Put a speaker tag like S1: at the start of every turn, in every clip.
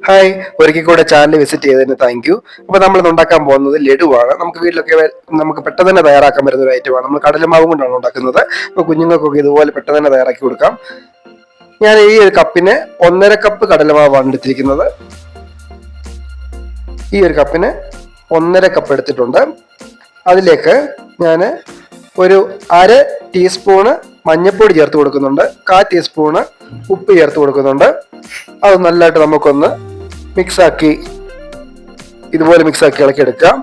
S1: Hi, ഒരിക്കൽ കൂടെ channel visit ചെയ്തതിന് താങ്ക് യു. അപ്പോൾ നമ്മൾ ഉണ്ടാക്കാൻ പോകുന്നത് ലഡുവാണ്. നമുക്ക് വീട്ടിലൊക്കെ നമുക്ക് പെട്ടെന്ന് തന്നെ തയ്യാറാക്കാൻ പറ്റുന്ന ഒരു ഐറ്റമാണ്. നമ്മൾ കടലമാവ് കൊണ്ടാണ് ഉണ്ടാക്കുന്നത്. അപ്പോൾ കുഞ്ഞുങ്ങൾക്കൊക്കെ ഇതുപോലെ പെട്ടെന്ന് തന്നെ തയ്യാറാക്കി കൊടുക്കാം. ഞാൻ ഈ ഒരു കപ്പിന് 1.5 കപ്പ് കടലമാവാണ് എടുത്തിരിക്കുന്നത്. ഈ ഒരു കപ്പിന് 1.5 കപ്പ് എടുത്തിട്ടുണ്ട്. അതിലേക്ക് ഞാൻ ഒരു 1/2 ടീസ്പൂണ് മഞ്ഞൾപ്പൊടി ചേർത്ത് കൊടുക്കുന്നുണ്ട്. 1/4 ടീസ്പൂണ് ഉപ്പ് ചേർത്ത് കൊടുക്കുന്നുണ്ട്. അത് നല്ലതായിട്ട് നമുക്കൊന്ന് മിക്സാക്കി ഇതുപോലെ മിക്സാക്കി ഇളക്കിയെടുക്കാം.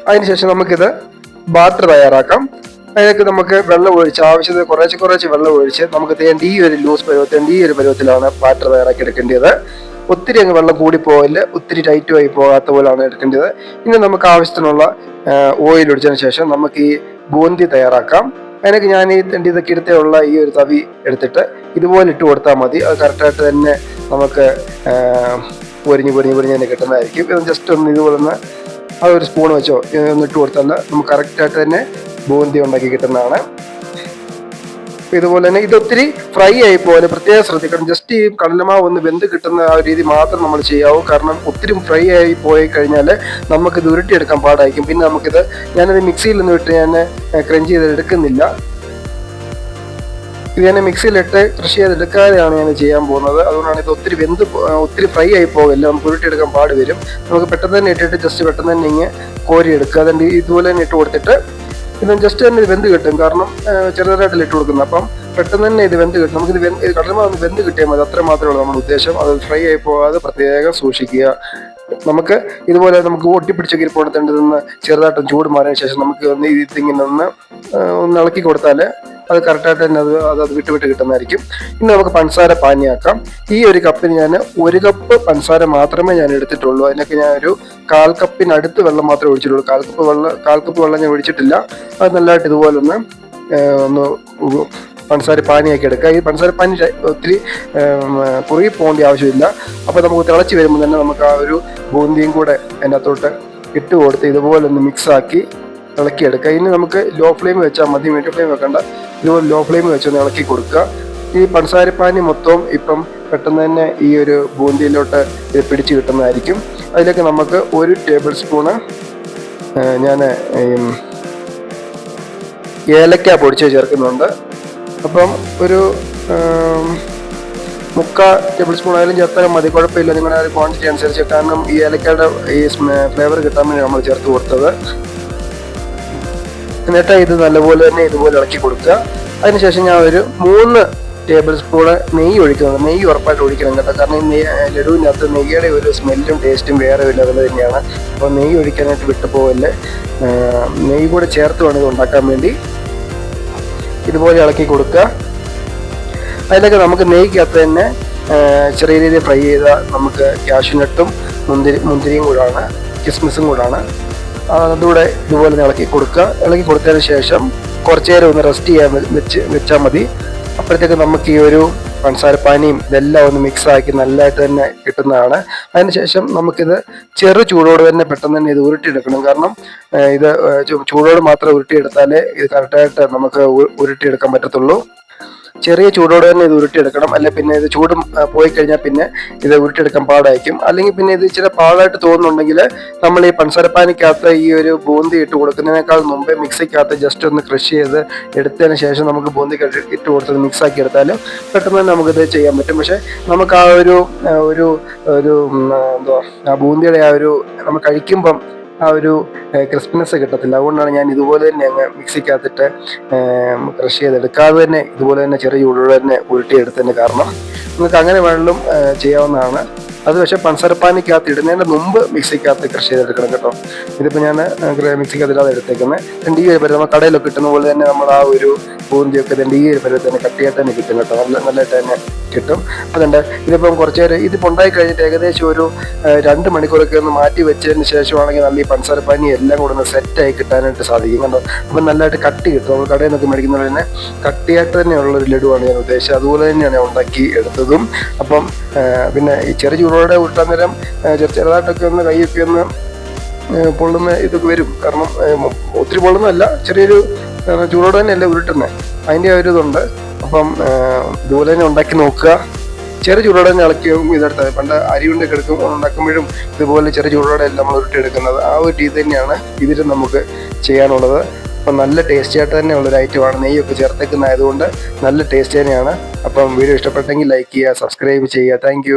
S1: അതിനുശേഷം നമുക്കിത് ബാറ്റർ തയ്യാറാക്കാം. അതിലേക്ക് നമുക്ക് വെള്ളം ഒഴിച്ച് ആവശ്യത്തിന് കുറേശ്ശെ വെള്ളം ഒഴിച്ച് നമുക്ക് ഈ ഒരു ലൂസ് പരുവത്തിൽ ഈ ഒരു പരുവത്തിലാണ് ബാറ്റർ തയ്യാറാക്കി എടുക്കേണ്ടത്. ഒത്തിരി അങ്ങ് വെള്ളം കൂടി പോകില്ല, ഒത്തിരി ടൈറ്റ് ആയി പോകാത്ത പോലെയാണ് എടുക്കേണ്ടത്. ഇനി നമുക്ക് ആവശ്യത്തിനുള്ള ഓയിൽ ഒഴിച്ചതിന് ശേഷം നമുക്ക് ഈ ബൂന്തി തയ്യാറാക്കാം. അതിനൊക്കെ ഞാൻ ഇതൊക്കെ എടുത്തുള്ള ഈ ഒരു തവി എടുത്തിട്ട് ഇതുപോലെ ഇട്ട് കൊടുത്താൽ മതി. അത് കറക്റ്റായിട്ട് തന്നെ നമുക്ക് പൊരിഞ്ഞ് തന്നെ കിട്ടുന്നതായിരിക്കും. ഇത് ജസ്റ്റ് ഒന്ന് ഇതുപോലെ ഒന്ന് അതൊരു സ്പൂൺ വെച്ചോ ഒന്ന് ഇട്ട് കൊടുത്താൽ നമുക്ക് കറക്റ്റായിട്ട് തന്നെ ബൂന്തി ഉണ്ടാക്കി കിട്ടുന്നതാണ്. ഇതുപോലെ തന്നെ ഇതൊത്തിരി ഫ്രൈ ആയി പോലെ പ്രത്യേകം ശ്രദ്ധിക്കണം. ജസ്റ്റ് ഈ കടലമാവ് ഒന്ന് വെന്ത് കിട്ടുന്ന ആ രീതി മാത്രം നമ്മൾ ചെയ്യാവൂ. കാരണം ഒത്തിരി ഫ്രൈ ആയി പോയി കഴിഞ്ഞാൽ നമുക്കിത് ഉരുട്ടിയെടുക്കാൻ പാടായിരിക്കും. പിന്നെ ഞാനത് മിക്സിയിൽ നിന്ന് ഇട്ട് ഞാൻ ക്രഞ്ച് ചെയ്തെടുക്കുന്നില്ല. ഇത് ഞാൻ മിക്സിയിലിട്ട് ക്രഷ് ചെയ്തെടുക്കാതെയാണ് ഞാൻ ചെയ്യാൻ പോകുന്നത്. അതുകൊണ്ടാണ് ഇത് ഒത്തിരി ഫ്രൈ ആയി പോകില്ല, നമുക്ക് ഉരുട്ടിയെടുക്കാൻ പാട് വരും. നമുക്ക് പെട്ടെന്ന് തന്നെ ഇട്ടിട്ട് ജസ്റ്റ് പെട്ടെന്ന് തന്നെ ഇങ്ങനെ കോരിയെടുക്കുക. അതുകൊണ്ട് ഇതുപോലെ തന്നെ ഇട്ട് കൊടുത്തിട്ട് ഇത് ജസ്റ്റ് തന്നെ ഇത് വെന്ത് കിട്ടും. കാരണം ചെറുതായിട്ടല്ല ഇട്ട് കൊടുക്കുന്നത്. അപ്പം പെട്ടെന്ന് തന്നെ ഇത് വെന്ത് കിട്ടും. നമുക്കിത് കടലമാവ് ഒന്ന് വെന്ത് കിട്ടിയാൽ മതി. അത്ര മാത്രമേ ഉള്ളൂ നമ്മുടെ ഉദ്ദേശം. അത് ഫ്രൈ ആയി പോകാതെ പ്രത്യേകം സൂക്ഷിക്കുക. നമുക്ക് ഇതുപോലെ നമുക്ക് ഒട്ടിപ്പിടിച്ചൊക്കെ ഇരിപ്പോടത്തേണ്ടതെന്ന് ചെറുതായിട്ടും ചൂട് മാറിയതിനു ശേഷം നമുക്ക് ഒന്ന് ഇതിങ്ങനെ ഒന്ന് ഇളക്കി കൊടുത്താൽ അത് കറക്റ്റായിട്ട് തന്നെ അത് വിട്ട് കിട്ടുന്നതായിരിക്കും. ഇനി നമുക്ക് പഞ്ചസാര പാനിയാക്കാം. ഈ ഒരു കപ്പിന് ഞാൻ 1 കപ്പ് പഞ്ചസാര മാത്രമേ ഞാൻ എടുത്തിട്ടുള്ളൂ. അതിനൊക്കെ ഞാൻ ഒരു 1/4 കപ്പിനടുത്ത് വെള്ളം മാത്രമേ ഒഴിച്ചിട്ടുള്ളൂ. 1/4 കപ്പ് വെള്ളം ഞാൻ ഒഴിച്ചിട്ടില്ല. അത് നല്ലതായിട്ട് ഇതുപോലെ ഒന്ന് പഞ്ചസാര പാനിയാക്കി എടുക്കുക. ഈ പഞ്ചസാര പാനി ഒത്തിരി കുറുകി പോകേണ്ട ആവശ്യമില്ല. അപ്പോൾ നമുക്ക് തിളച്ച് വരുമ്പോൾ തന്നെ നമുക്ക് ആ ഒരു ബൂന്തിയും കൂടെ അതിനകത്തോട്ട് ഇട്ട് കൊടുത്ത് ഇതുപോലെ ഒന്ന് മിക്സാക്കി ഇളക്കിയെടുക്കുക. ഇനി നമുക്ക് ലോ ഫ്ലെയിം വെച്ചാൽ മതി, മീഡിയം ഫ്ലെയിം വെക്കണ്ട. ഇതുപോലെ ലോ ഫ്ലെയിം വെച്ചൊന്ന് ഇളക്കി കൊടുക്കുക. ഈ പഞ്ചസാരപ്പാനി മൊത്തം ഇപ്പം പെട്ടെന്ന് തന്നെ ഈ ഒരു ബൂന്തിയിലോട്ട് ഇത് പിടിച്ച് കിട്ടുന്നതായിരിക്കും. അതിലേക്ക് നമുക്ക് 1 ടേബിൾ സ്പൂണ് ഞാൻ ഏലക്ക പൊടിച്ച് ചേർക്കുന്നുണ്ട്. അപ്പം ഒരു 3/4 ടേബിൾ സ്പൂൺ ആയാലും ചേർത്താൽ മതി, കുഴപ്പമില്ല, നിങ്ങളുടെ ആ ഒരു ക്വാണ്ടിറ്റി അനുസരിച്ച്. കാരണം ഈ ഏലക്കയുടെ ഈ ഫ്ലേവർ കിട്ടാൻ വേണ്ടി നമ്മൾ ചേർത്ത് കൊടുത്തത്. എന്നിട്ട് ഇത് നല്ലപോലെ തന്നെ ഇതുപോലെ ഇളക്കി കൊടുക്കുക. അതിനുശേഷം ഞാൻ ഒരു 3 ടേബിൾ സ്പൂണ് നെയ്യ് ഒഴിക്കുന്നുണ്ട്. നെയ്യ് ഉറപ്പായിട്ട് ഒഴിക്കണം കേട്ടോ. കാരണം ഈ ലഡുവിനകത്ത് നെയ്യുടെ ഒരു സ്മെല്ലും ടേസ്റ്റും വേറെ ഒരു ലെവൽ തന്നെയാണ്. അപ്പോൾ നെയ്യ് ഒഴിക്കാനായിട്ട് വിട്ടുപോകല്ലേ. നെയ്യ് കൂടെ ചേർത്ത് വേണം ഇത് ഉണ്ടാക്കാൻ വേണ്ടി. ഇതുപോലെ ഇളക്കി കൊടുക്കുക. അതിലൊക്കെ നമുക്ക് നെയ്ക്കകത്ത് തന്നെ ചെറിയ രീതിയിൽ ഫ്രൈ ചെയ്ത നമുക്ക് കാഷ്യൂനട്ടും മുന്തിരിയും കൂടാണ്, കിസ്മിസും കൂടാണ്. അതുകൂടെ ഇതുപോലെ ഇളക്കി കൊടുക്കുക. ഇളക്കി കൊടുത്തതിന് ശേഷം കുറച്ച് നേരം ഒന്ന് റെസ്റ്റ് ചെയ്യാൻ വെച്ചാൽ മതി. അപ്പോഴത്തേക്ക് നമുക്ക് ഈ ഒരു പഞ്ചസാരപ്പാനിയും ഇതെല്ലാം ഒന്ന് മിക്സാക്കി നല്ലതായിട്ട് തന്നെ കിട്ടുന്നതാണ്. അതിനുശേഷം നമുക്കിത് ചെറു ചൂടോട് തന്നെ പെട്ടെന്ന് തന്നെ ഇത് ഉരുട്ടിയെടുക്കണം. കാരണം ഇത് ചൂടോട് മാത്രം ഉരുട്ടിയെടുത്താലേ ഇത് കറക്റ്റായിട്ട് നമുക്ക് ഉരുട്ടിയെടുക്കാൻ പറ്റത്തുള്ളൂ. ചെറിയ ചൂടോടെ തന്നെ ഇത് ഉരുട്ടിയെടുക്കണം. അല്ലെ പിന്നെ ഇത് ചൂട് പോയി കഴിഞ്ഞാൽ പിന്നെ ഇത് ഉരുട്ടിയെടുക്കാൻ പാടായിരിക്കും. അല്ലെങ്കിൽ പിന്നെ ഇത് ഇച്ചിരി പാടായിട്ട് തോന്നുന്നുണ്ടെങ്കിൽ നമ്മൾ ഈ പഞ്ചസാരപ്പാനിക്കകത്ത് ഈ ഒരു ബൂന്തി ഇട്ട് കൊടുക്കുന്നതിനേക്കാൾ മുമ്പേ മിക്സിക്കകത്ത് ജസ്റ്റ് ഒന്ന് ക്രഷ് ചെയ്ത് എടുത്തതിന് ശേഷം നമുക്ക് ബൂന്തി ഇട്ട് കൊടുത്തത് മിക്സാക്കി എടുത്താലും പെട്ടെന്ന് തന്നെ നമുക്കിത് ചെയ്യാൻ പറ്റും. പക്ഷെ നമുക്ക് ആ ഒരു ആ ബൂന്തിയുടെ ആ ഒരു നമ്മൾ കഴിക്കുമ്പം ആ ഒരു ക്രിസ്പിനെസ് കിട്ടത്തില്ല. അതുകൊണ്ടാണ് ഞാൻ ഇതുപോലെ തന്നെ അങ്ങ് മിക്സിക്കകത്തിട്ട് ക്രഷ് ചെയ്തെടുക്കാതെ തന്നെ ഇതുപോലെ തന്നെ ചെറിയ ചൂടോടെ തന്നെ ഉരുട്ടിയെടുത്തതിന് കാരണം. നിങ്ങൾക്ക് അങ്ങനെ വേണമെങ്കിലും ചെയ്യാവുന്നതാണ്. അത് പക്ഷേ പഞ്ചസാരപ്പാനിക്കകത്ത് ഇടുന്നതിൻ്റെ മുമ്പ് മിക്സിക്കകത്ത് ക്രഷ് ചെയ്തെടുക്കണം കേട്ടോ. ഇതിപ്പോൾ ഞാൻ മിക്സിക്കകത്തില്ലാതെ എടുത്തേക്കുന്നത്. ഈ ഒരു പരുവം നമ്മൾ കടയിലൊക്കെ കിട്ടുന്ന പോലെ തന്നെ നമ്മൾ ആ ഒരു ബൂന്തിയൊക്കെ ഈ ഒരു പരുവത്തിൽ തന്നെ കട്ടിയായിട്ട് തന്നെ കിട്ടും കേട്ടോ. നല്ലതായിട്ട് തന്നെ കിട്ടും. അതുകൊണ്ട് ഇതിപ്പം കുറച്ച് നേരം ഇതിപ്പോൾ ഉണ്ടായി കഴിഞ്ഞിട്ട് ഏകദേശം ഒരു 2 മണിക്കൂറൊക്കെ ഒന്ന് മാറ്റി വെച്ചതിന് ശേഷമാണെങ്കിൽ നല്ല ഈ പഞ്ചസാരപ്പാനി എല്ലാം കൂടെ ഒന്ന് സെറ്റായി കിട്ടാനായിട്ട് സാധിക്കും കേട്ടോ. അപ്പം നല്ലതായിട്ട് കട്ടി കിട്ടും. നമ്മൾ കടയിൽ നിന്നൊക്കെ മേടിക്കുന്നത് തന്നെ കട്ടിയായിട്ട് തന്നെയുള്ളൊരു ലഡുവാണ് ഞാൻ ഉദ്ദേശിച്ചത്. അതുപോലെ തന്നെയാണ് ഞാൻ ഉണ്ടാക്കി എടുത്തതും. അപ്പം പിന്നെ ഈ ചെറിയ ചൂടോടെ ഉരുട്ടാൻ നേരം ചെറുതായിട്ടൊക്കെ ഒന്ന് കൈയൊക്കെ ഒന്ന് പൊള്ളുന്ന ഇതൊക്കെ വരും. കാരണം ഒത്തിരി പൊള്ളുന്നതല്ല, ചെറിയൊരു ചൂടോടെ തന്നെയല്ലേ ഉരുട്ടുന്നത്, അതിൻ്റെ ഒരു ഇതുണ്ട്. അപ്പം ഇതുപോലെ തന്നെ ഉണ്ടാക്കി നോക്കുക. ചെറിയ ചൂടോടെ തന്നെ ഇളക്കിയും ഇതെടുത്തത്. പണ്ട് അരി ഉണ്ടൊക്കെ ഉണ്ടാക്കുമ്പോഴും ഇതുപോലെ ചെറിയ ചൂടോടെ എല്ലാം നമ്മൾ ഉരുട്ടിയെടുക്കുന്നത്. ആ ഒരു രീതി തന്നെയാണ് ഇതിലും നമുക്ക് ചെയ്യാനുള്ളത്. അപ്പം നല്ല ടേസ്റ്റി ആയിട്ട് തന്നെ ഉള്ളൊരു ഐറ്റമാണ്. നെയ്യൊക്കെ ചേർത്തേക്കുന്നതായതുകൊണ്ട് നല്ല ടേസ്റ്റ് തന്നെയാണ്. അപ്പം വീഡിയോ ഇഷ്ടപ്പെട്ടെങ്കിൽ ലൈക്ക് ചെയ്യുക, സബ്സ്ക്രൈബ് ചെയ്യുക. താങ്ക്